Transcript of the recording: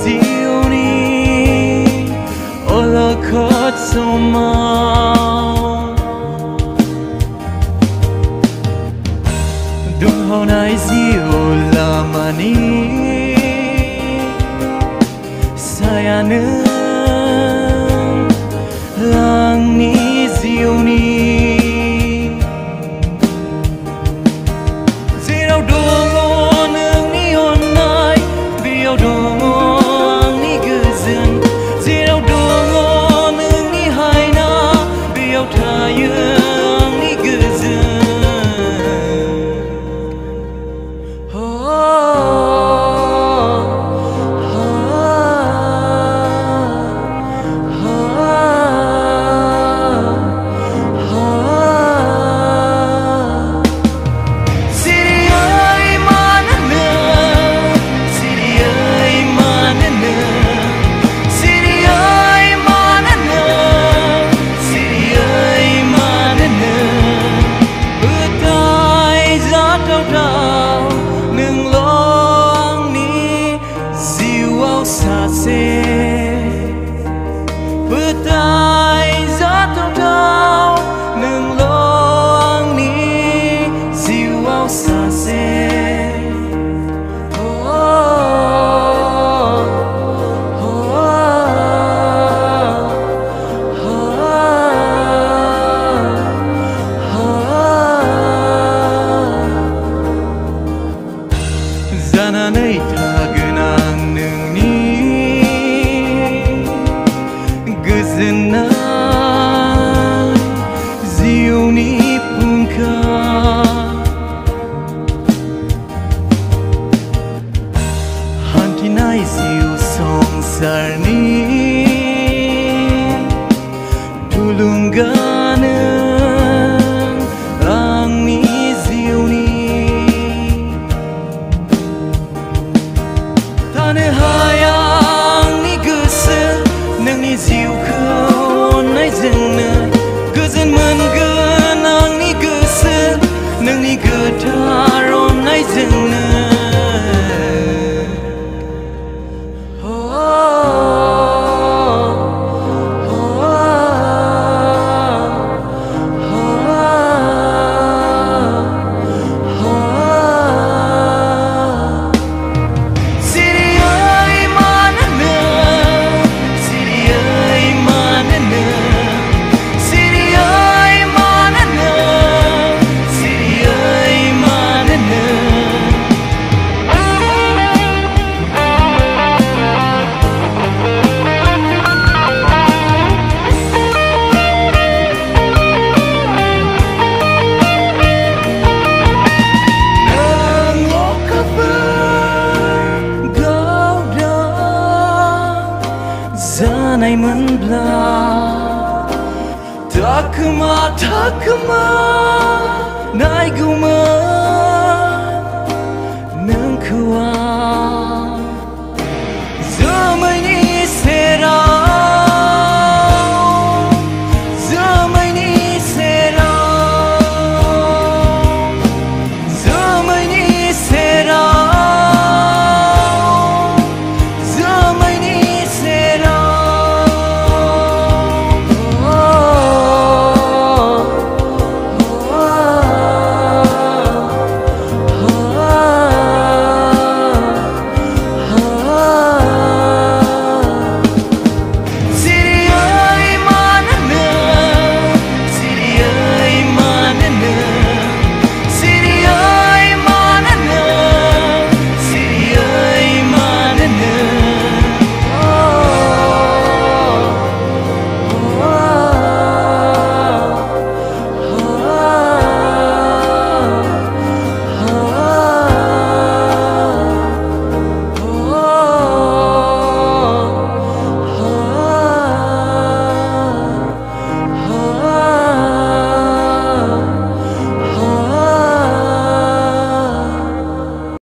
ziuni ola khot soma dung hau nai ziu lamani sayane langni ziuni zirau dong nungni onai biau dong ni guzan zirau dong nungni haina biau thayang ni guzan Betai jatuh tau neng loang ni ziwau sase Zananai tagenang nengni Gezenai ziuni pungka Hantinai ziu songsar ni tulungganeng angni ziuni Tanah hayang ni goso nengni ziuku जोंनो गोजोन मोनगोन आंनि गोसो नोंनि गोथार अननायजोंनो Zanai menbla takma nai guma